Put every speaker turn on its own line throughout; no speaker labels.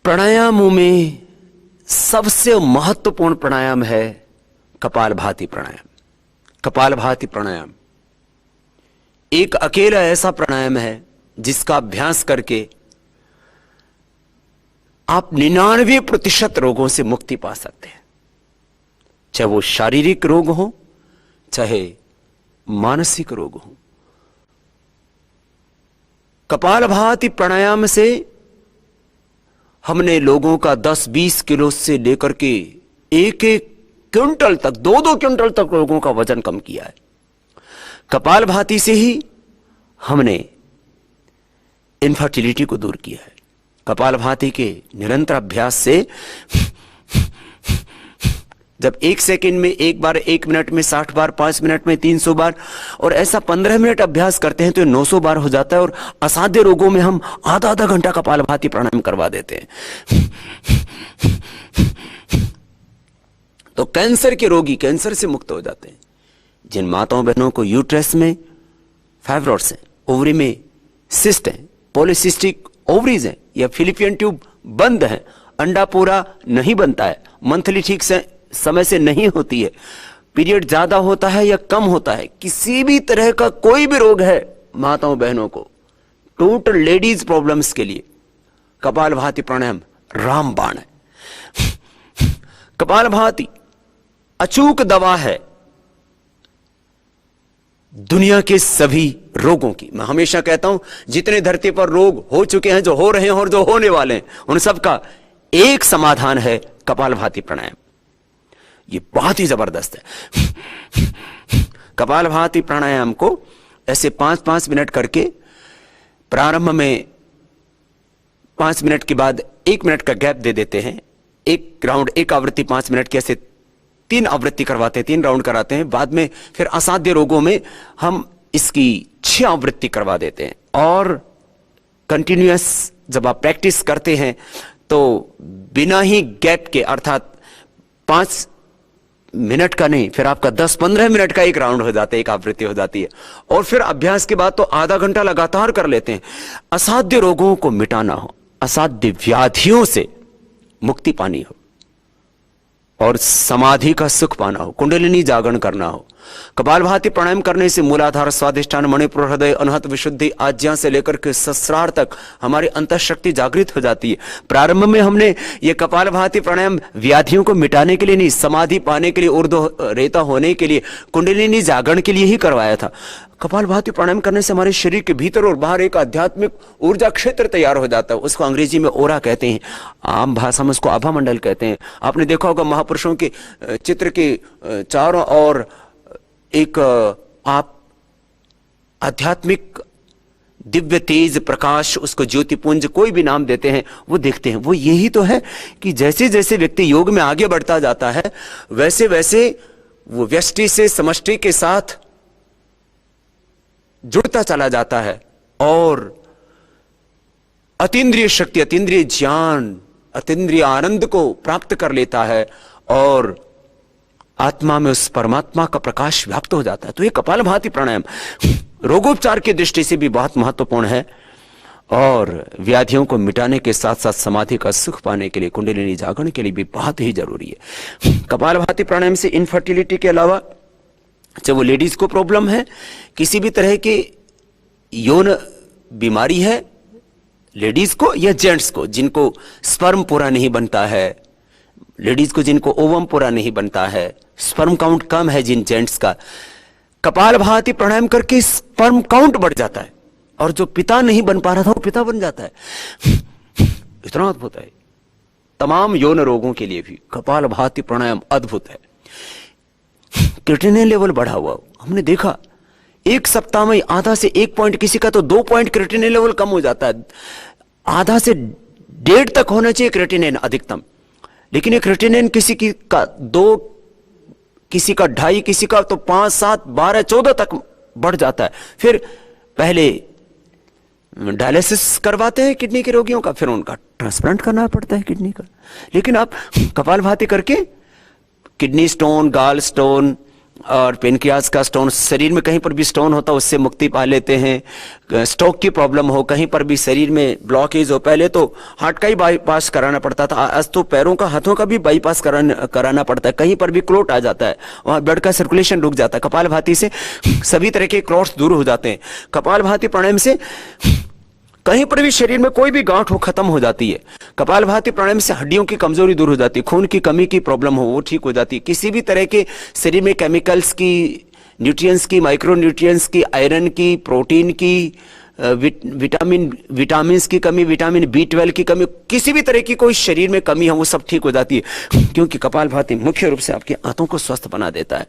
प्राणायामों में सबसे महत्वपूर्ण प्राणायाम है कपालभाति प्राणायाम। कपालभाति प्राणायाम एक अकेला ऐसा प्राणायाम है जिसका अभ्यास करके आप 99% रोगों से मुक्ति पा सकते हैं, चाहे वो शारीरिक रोग हो चाहे मानसिक रोग हो। कपालभाति प्राणायाम से हमने लोगों का 10-20 किलो से लेकर के 1-1 क्विंटल तक 2-2 क्विंटल तक लोगों का वजन कम किया है। कपालभाति से ही हमने इनफर्टिलिटी को दूर किया है। कपालभाति के निरंतर अभ्यास से जब 1 सेकंड में 1 बार, 1 मिनट में 60 बार, 5 मिनट में 300 बार और ऐसा 15 मिनट अभ्यास करते हैं तो 900 बार हो जाता है। और असाध्य रोगों में हम आधा घंटा कपालभाति प्राणायाम करवा देते हैं। तो कैंसर के रोगी कैंसर से मुक्त हो जाते हैं। जिन माताओं बहनों को यूट्रस में फाइब्रॉइड्स हैं, ओवरी में सिस्ट है, पॉलीसिस्टिक ओवरीज है या फिलिपियन ट्यूब बंद है, अंडा पूरा नहीं बनता है, मंथली ठीक से समय से नहीं होती है, पीरियड ज्यादा होता है या कम होता है, किसी भी तरह का कोई भी रोग है माताओं बहनों को, टोटल लेडीज प्रॉब्लम्स के लिए कपालभाति प्राणायाम रामबाण है। कपालभाति अचूक दवा है दुनिया के सभी रोगों की। मैं हमेशा कहता हूं जितने धरती पर रोग हो चुके हैं, जो हो रहे हैं और जो होने वाले हैं, उन सब का एक समाधान है कपालभाति प्राणायाम। ये बहुत ही जबरदस्त है। कपालभाति प्राणायाम को ऐसे 5-5 मिनट करके, प्रारंभ में 5 मिनट के बाद 1 मिनट का गैप दे देते हैं। एक राउंड, एक आवृत्ति 5 मिनट की, ऐसे 3 आवृत्ति करवाते हैं, 3 राउंड कराते हैं। बाद में फिर असाध्य रोगों में हम इसकी 6 आवृत्ति करवा देते हैं। और कंटिन्यूअस जब आप प्रैक्टिस करते हैं तो बिना ही गैप के, अर्थात 5 मिनट का नहीं, फिर आपका 10-15 मिनट का एक राउंड हो जाता है, एक आवृत्ति हो जाती है। और फिर अभ्यास के बाद तो आधा घंटा लगातार कर लेते हैं। असाध्य रोगों को मिटाना हो, असाध्य व्याधियों से मुक्ति पानी हो और समाधि का सुख पाना हो, कुंडलिनी जागरण करना हो। कपालभाति प्राणायाम करने से मूलाधार, स्वादिष्ठान, मणिपुर, हृदय, अनहत, विशुद्धि, आज्ञा से लेकर के सहस्रार तक हमारी अंतःशक्ति जागृत हो जाती है। प्रारंभ में हमने ये कपालभाति प्राणायाम व्याधियों को मिटाने के लिए नहीं, समाधि पाने के लिए, ऊर्ध्व रेता होने के लिए, कुंडलिनी जागरण के लिए ही करवाया था। कपालभाति प्राणायाम करने से हमारे शरीर के भीतर और बाहर एक आध्यात्मिक ऊर्जा क्षेत्र तैयार हो जाता है। उसको अंग्रेजी में ओरा कहते हैं, आम भाषा में उसको आभा मंडल कहते हैं। आपने देखा होगा महापुरुषों के चित्र के चारों ओर एक आप आध्यात्मिक दिव्य तेज प्रकाश, उसको ज्योतिपुंज, कोई भी नाम देते हैं, वो देखते हैं। वो यही तो है कि जैसे जैसे व्यक्ति योग में आगे बढ़ता जाता है वैसे वैसे वो व्यष्टि से समष्टि के साथ जुड़ता चला जाता है और अतीन्द्रिय शक्ति, अतीन्द्रिय ज्ञान, अतीन्द्रिय आनंद को प्राप्त कर लेता है और आत्मा में उस परमात्मा का प्रकाश व्याप्त हो जाता है। तो ये कपालभाति प्राणायाम रोगोपचार की दृष्टि से भी बहुत महत्वपूर्ण है और व्याधियों को मिटाने के साथ साथ समाधि का सुख पाने के लिए, कुंडलिनी जागरण के लिए भी बहुत ही जरूरी है। कपालभाति प्राणायाम से इनफर्टिलिटी के अलावा, चाहे वो लेडीज को प्रॉब्लम है, किसी भी तरह की यौन बीमारी है लेडीज को या जेंट्स को, जिनको स्पर्म पूरा नहीं बनता है, लेडीज को जिनको ओवम पूरा नहीं बनता है, स्पर्म काउंट कम है जिन जेंट्स का, कपालभाति प्राणायाम करके स्पर्म काउंट बढ़ जाता है और जो पिता नहीं बन पा रहा था वो पिता बन जाता है। इतना अद्भुत है। तमाम यौन रोगों के लिए भी कपालभाति प्राणायाम अद्भुत है। क्रिएटिनिन लेवल बढ़ा हुआ हमने देखा, 1 सप्ताह में आधा से 1 पॉइंट, किसी का तो 2 पॉइंट क्रिएटिनिन लेवल कम हो जाता है। आधा से 1.5 तक होना चाहिए क्रिएटिनिन अधिकतम, लेकिन ये क्रिएटिनिन किसी की का 2, किसी का 2.5, किसी का तो 5, 7, 12, 14 तक बढ़ जाता है। फिर पहले डायलिसिस करवाते हैं किडनी के रोगियों का, फिर उनका ट्रांसप्लांट करना पड़ता है किडनी का। लेकिन आप कपालभाति करके किडनी स्टोन, गाल स्टोन और पेनक्रियाज का स्टोन, शरीर में कहीं पर भी स्टोन होता है उससे मुक्ति पा लेते हैं। स्ट्रोक की प्रॉब्लम हो, कहीं पर भी शरीर में ब्लॉकेज हो, पहले तो हार्ट का ही बाईपास कराना पड़ता था, आज तो पैरों का, हाथों का भी बाईपास कराना पड़ता है। कहीं पर भी क्लोट आ जाता है, वहां ब्लड का सर्कुलेशन रुक जाता है। कपालभाति से सभी तरह के क्लॉट्स दूर हो जाते हैं। कपालभाति प्राणायाम से कहीं पर भी शरीर में कोई भी गांठ हो खत्म हो जाती है। कपालभाति प्राणायाम से हड्डियों की कमजोरी दूर हो जाती है, खून की कमी की प्रॉब्लम हो वो ठीक हो जाती है। किसी भी तरह के शरीर में केमिकल्स की, न्यूट्रिएंट्स की, माइक्रो न्यूट्रिएंट्स की, आयरन की, प्रोटीन की, विटामिन्स की कमी, विटामिन B12 की कमी, किसी भी तरह की कोई शरीर में कमी है वो सब ठीक हो जाती है, क्योंकि कपालभाति मुख्य रूप से आपके आंतों को स्वस्थ बना देता है।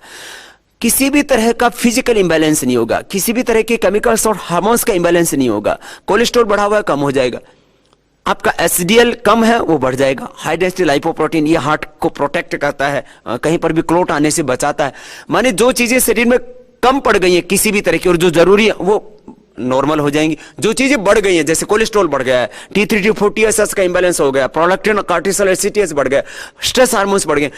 किसी भी तरह का फिजिकल इंबैलेंस नहीं होगा, किसी भी तरह के केमिकल्स और हार्मोन्स का इंबैलेंस नहीं होगा। कोलेस्ट्रॉल बढ़ा हुआ है कम हो जाएगा, आपका एचडीएल कम है वो बढ़ जाएगा। हाई डेंसिटी लाइपोप्रोटीन ये हार्ट को प्रोटेक्ट करता है, कहीं पर भी क्लोट आने से बचाता है। माने जो चीजें शरीर में कम पड़ गई है किसी भी तरह की और जो जरूरी है वो नॉर्मल हो जाएंगी। जो चीजें बढ़ गई हैं, जैसे कोलेस्ट्रॉल बढ़ गया है, T3 T4 TSH का इंबैलेंस हो गया, प्रोलैक्टिन कार्टिसोल एसिटियस बढ़ गया, स्ट्रेस हार्मोन्स बढ़ गए,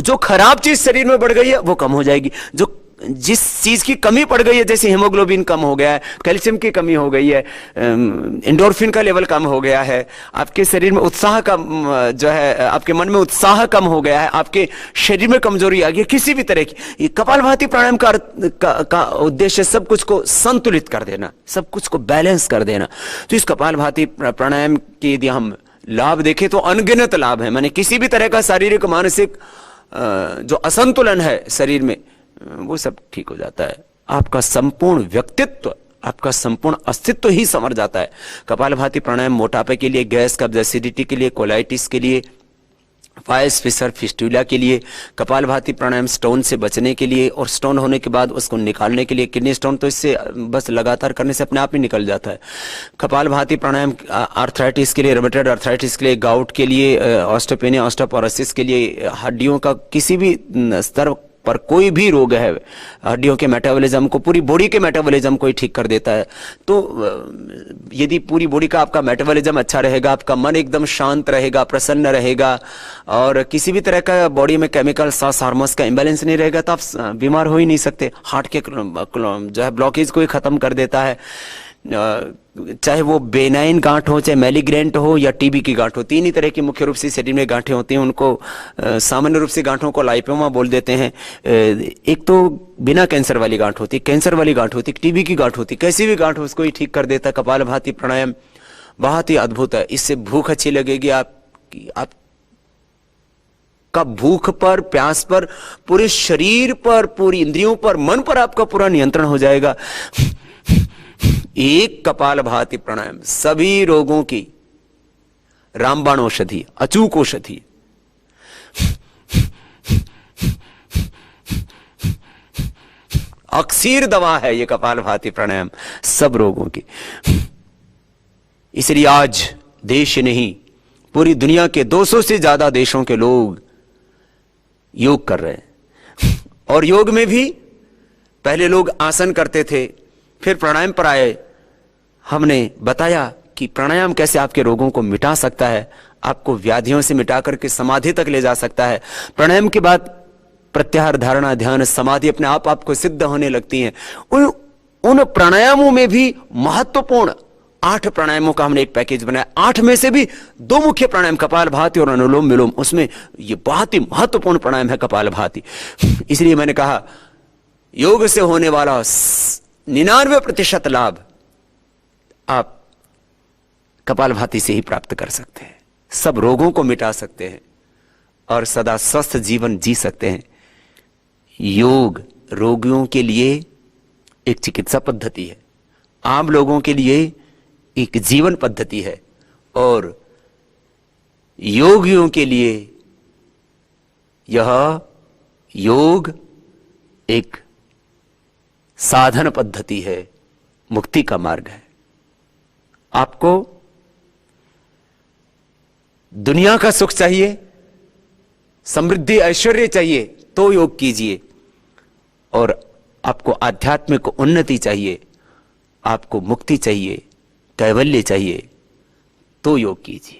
जो खराब चीज शरीर में बढ़ गई है वो कम हो जाएगी। जो जिस चीज की कमी पड़ गई है, जैसे हीमोग्लोबिन कम हो गया है, कैल्शियम की कमी हो गई है, एंडोर्फिन का लेवल कम हो गया है, आपके शरीर में उत्साह का जो है, आपके मन में उत्साह कम हो गया है, आपके शरीर में कमजोरी आ गई, किसी भी तरह की, ये कपालभाति प्राणायाम का उद्देश्य सब कुछ को संतुलित कर देना, सब कुछ को बैलेंस कर देना। तो इस कपालभाति प्राणायाम के यदि हम लाभ देखें तो अनगिनत लाभ है। माने किसी भी तरह का शारीरिक मानसिक जो असंतुलन है शरीर में वो सब ठीक हो जाता है। आपका संपूर्ण व्यक्तित्व, आपका संपूर्ण अस्तित्व ही संवर जाता है। कपालभाति प्राणायाम मोटापे के लिए, गैस कब्ज एसिडिटी के लिए, कोलाइटिस के लिए, फाइल्स फिशर फिस्टुला के लिए, कपालभाति प्राणायाम स्टोन से बचने के लिए और स्टोन होने के बाद उसको निकालने के लिए। किडनी स्टोन तो इससे बस लगातार करने से अपने आप ही निकल जाता है। कपालभाति प्राणायाम आर्थराइटिस के लिए, रूमेटॉइड आर्थराइटिस के लिए, गाउट के लिए, ऑस्टियोपेनिया ऑस्टियोपोरोसिस के लिए, हड्डियों का किसी भी स्तर पर कोई भी रोग है, हड्डियों के मेटाबॉलिज्म को, पूरी बॉडी के मेटाबॉलिज्म को ही ठीक कर देता है। तो यदि पूरी बॉडी का आपका मेटाबॉलिज्म अच्छा रहेगा, आपका मन एकदम शांत रहेगा, प्रसन्न रहेगा और किसी भी तरह का बॉडी में केमिकल हार्मोन्स का इंबैलेंस नहीं रहेगा, तो आप बीमार हो ही नहीं सकते। हार्ट के जो है ब्लॉकेज को ही खत्म कर देता है, चाहे वो बेनाइन गांठ हो, चाहे मैलिग्रेंट हो या टीबी की गांठ हो। तीन ही तरह की मुख्य रूप से शरीर में गांठें होती हैं, उनको सामान्य रूप से गांठों को लाइपोमा बोल देते हैं। एक तो बिना कैंसर वाली गांठ होती, कैंसर वाली गांठ होती, टीबी की गांठ होती, कैसी भी गांठ हो उसको ही ठीक कर देता है। कपालभाति प्राणायाम बहुत ही अद्भुत है। इससे भूख अच्छी लगेगी आप का भूख पर, प्यास पर, पूरे शरीर पर, पूरी इंद्रियों पर, मन पर आपका पूरा नियंत्रण हो जाएगा। एक कपालभाति प्राणायाम सभी रोगों की रामबाण औषधि, अचूक औषधि। अक्सीर दवा है ये कपालभाति प्राणायाम सब रोगों की। इसलिए आज देश नहीं, पूरी दुनिया के 200 से ज्यादा देशों के लोग योग कर रहे हैं। और योग में भी पहले लोग आसन करते थे, फिर प्राणायाम पर आए। हमने बताया कि प्राणायाम कैसे आपके रोगों को मिटा सकता है, आपको व्याधियों से मिटा करके समाधि तक ले जा सकता है। प्राणायाम के बाद प्रत्याहार, धारणा, ध्यान, समाधि अपने आप आपको सिद्ध होने लगती हैं। उन प्राणायामों में भी महत्वपूर्ण 8 प्राणायामों का हमने एक पैकेज बनाया। 8 में से भी 2 मुख्य प्राणायाम, कपालभाति और अनुलोम विलोम, उसमें ये बहुत ही महत्वपूर्ण प्राणायाम है कपालभाति। इसलिए मैंने कहा योग से होने वाला 99% लाभ आप कपालभाति से ही प्राप्त कर सकते हैं। सब रोगों को मिटा सकते हैं और सदा स्वस्थ जीवन जी सकते हैं। योग रोगियों के लिए एक चिकित्सा पद्धति है, आम लोगों के लिए एक जीवन पद्धति है और योगियों के लिए यह योग एक साधन पद्धति है, मुक्ति का मार्ग है। आपको दुनिया का सुख चाहिए, समृद्धि ऐश्वर्य चाहिए तो योग कीजिए, और आपको आध्यात्मिक उन्नति चाहिए, आपको मुक्ति चाहिए, कैवल्य चाहिए तो योग कीजिए।